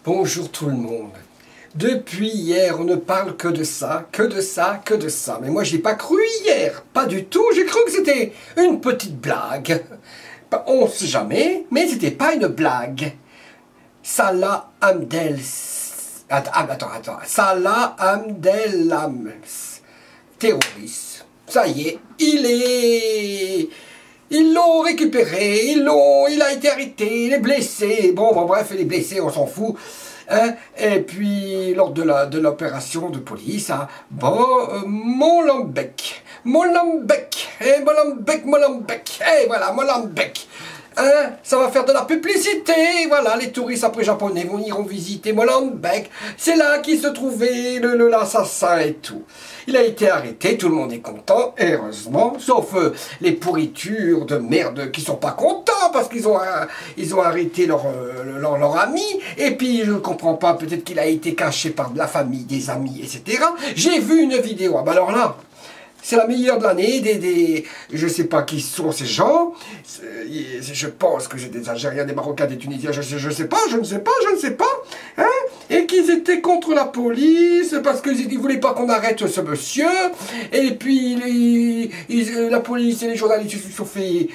Bonjour tout le monde. Depuis hier, on ne parle que de ça, que de ça, que de ça. Mais moi, j'ai pas cru hier, pas du tout. J'ai cru que c'était une petite blague. On sait jamais, mais c'était pas une blague. Salah Abdel... Attends. Salah Abdelhams, terroriste. Ça y est, ils l'ont récupéré, il a été arrêté, il est blessé. Bon, bref, il est blessé, on s'en fout. Hein? Et puis, lors de l'opération de police à Molenbeek. Et voilà, Molenbeek. Hein? Ça va faire de la publicité, voilà, les touristes après japonais iront visiter Molenbeek. C'est là qu'il se trouvait l'assassin et tout. Il a été arrêté, tout le monde est content, heureusement, sauf les pourritures de merde qui sont pas contents parce qu'ils ont arrêté leur ami. Et puis je comprends pas, peut-être qu'il a été caché par de la famille, des amis, etc. J'ai vu une vidéo, ah bah alors là, c'est la meilleure de l'année, je sais pas qui sont ces gens, je pense que c'est des Algériens, des Marocains, des Tunisiens, je ne sais pas, hein, et qu'ils étaient contre la police, parce qu'ils ne voulaient pas qu'on arrête ce monsieur, et puis la police et les journalistes se sont fait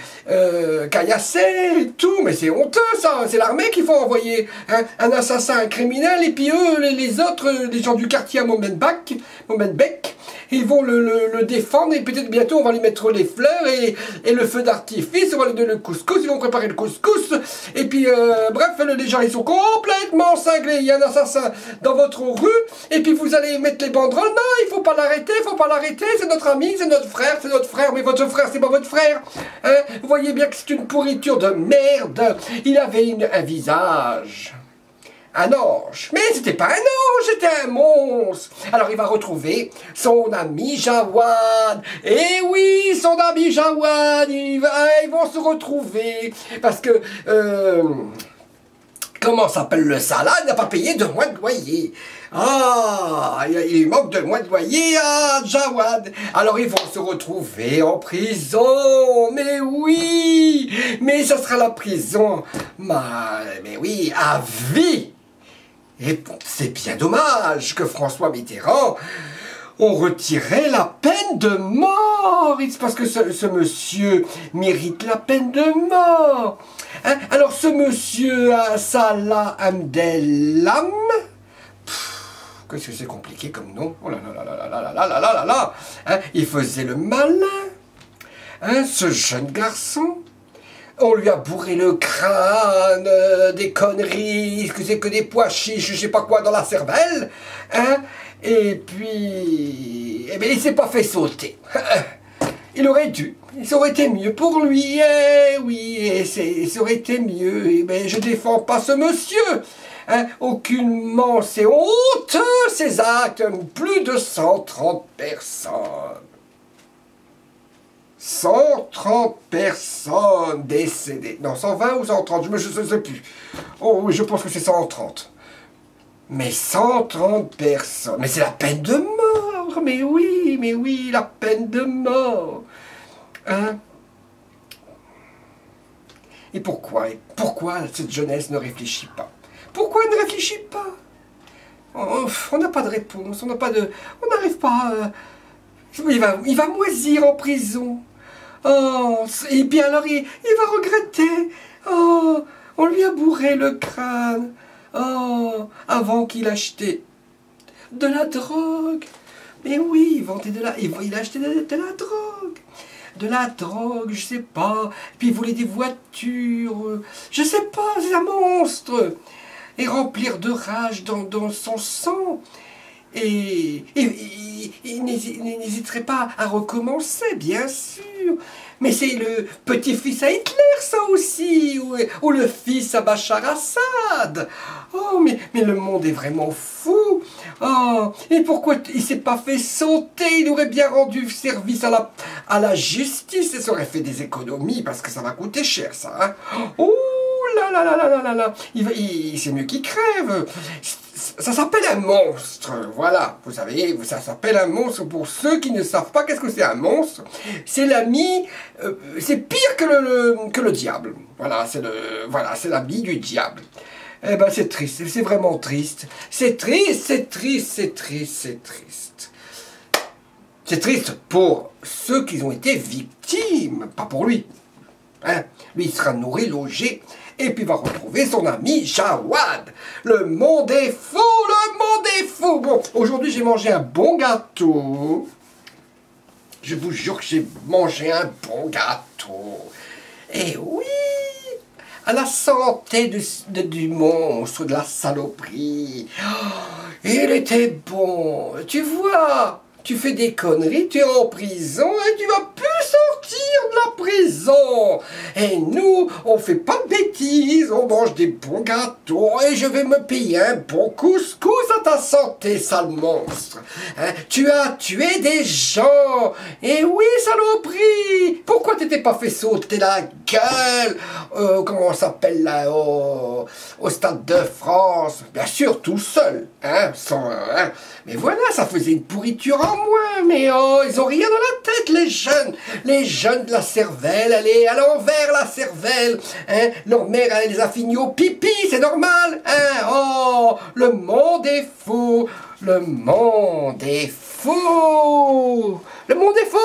caillasser et tout, mais c'est honteux ça, c'est l'armée qu'il faut envoyer un assassin, un criminel, et puis eux, les autres, les gens du quartier à Molenbeek, ils vont le défendre et peut-être bientôt on va lui mettre les fleurs et le feu d'artifice, on va lui donner le couscous, ils vont préparer le couscous et puis bref, les gens ils sont complètement cinglés, il y a un assassin dans votre rue et puis vous allez mettre les banderoles, non il faut pas l'arrêter, c'est notre ami, c'est notre frère, mais votre frère c'est pas votre frère, hein? Vous voyez bien que c'est une pourriture de merde, il avait un visage. Un ange. Mais c'était pas un ange, c'était un monstre. Alors il va retrouver son ami Jawad. Eh oui, son ami Jawad, ils vont se retrouver. Parce que, comment s'appelle le Salah, il n'a pas payé 2 mois de loyer. Ah, il manque 2 mois de loyer à Jawad. Alors ils vont se retrouver en prison. Mais oui, mais ça sera la prison. Mais oui, à vie. Et bon, c'est bien dommage que François Mitterrand ont retiré la peine de mort. C'est parce que ce monsieur mérite la peine de mort. Hein? Alors ce monsieur Salah Abdelhams, qu'est-ce que c'est compliqué comme nom. Oh là là là là là là là là là. Hein? Il faisait le malin. Hein? Ce jeune garçon. On lui a bourré le crâne, des conneries, que c'est que des pois chiches, je sais pas quoi, dans la cervelle, hein, et puis, eh bien, il s'est pas fait sauter. Il aurait dû, ça aurait été mieux pour lui, eh oui, ça aurait été mieux, eh bien, je défends pas ce monsieur, hein, aucunement, c'est honteux, ces actes, plus de 130 personnes. 130 personnes décédées. Non, 120 ou 130, je ne sais plus. Oh oui, je pense que c'est 130. Mais 130 personnes. Mais c'est la peine de mort. Mais oui, la peine de mort. Hein? Et pourquoi cette jeunesse ne réfléchit pas? Pourquoi elle ne réfléchit pas? On n'a pas de réponse, on n'arrive pas à... Il va moisir en prison. Oh, et puis alors il va regretter. Oh, on lui a bourré le crâne. Oh, avant qu'il achetait de la drogue. Mais oui, il a acheté de la drogue. De la drogue, je sais pas. Et puis il voulait des voitures. Je sais pas, c'est un monstre. Et remplir de rage dans son sang. Et il n'hésiterait pas à recommencer, bien sûr. Mais c'est le petit-fils à Hitler, ça aussi, ou le fils à Bachar Assad. Oh, mais le monde est vraiment fou. Oh, et pourquoi il s'est pas fait sauter? Il aurait bien rendu service à la justice et ça aurait fait des économies, parce que ça va coûter cher, ça. Hein. Oh là là là là là là. C'est mieux qu'il crève. Ça s'appelle un monstre, voilà, vous savez, ça s'appelle un monstre. Pour ceux qui ne savent pas qu'est-ce que c'est un monstre, c'est l'ami, c'est pire que le diable, voilà, c'est l'ami du diable. Eh ben c'est triste, c'est vraiment triste. C'est triste, c'est triste, c'est triste, c'est triste. C'est triste pour ceux qui ont été victimes, pas pour lui. Hein? Lui, il sera nourri, logé, et puis va retrouver son ami Jawad. Le monde est fou, le monde est fou. Bon, aujourd'hui, j'ai mangé un bon gâteau. Je vous jure que j'ai mangé un bon gâteau. Et oui, à la santé du monstre, de la saloperie. Oh, il était bon. Tu vois, tu fais des conneries, tu es en prison et tu vas plus sortir de la prison. Et nous, on fait pas de bêtises, on mange des bons gâteaux et je vais me payer un bon couscous à ta santé, sale monstre. Hein, tu as tué des gens. Et oui, saloperie. Pourquoi t'étais pas fait sauter la gueule comment on s'appelle là au Stade de France? Bien sûr, tout seul. Hein, sans, hein. Mais voilà, ça faisait une pourriture en moins. Mais oh, ils ont rien dans la tête, les jeunes. Les jeunes de la cervelle, elle est à l'envers, la cervelle. Hein. Leur mère, elle les a finis au pipi, c'est normal. Hein. Oh, le monde est fou. Le monde est fou. Le monde est fou.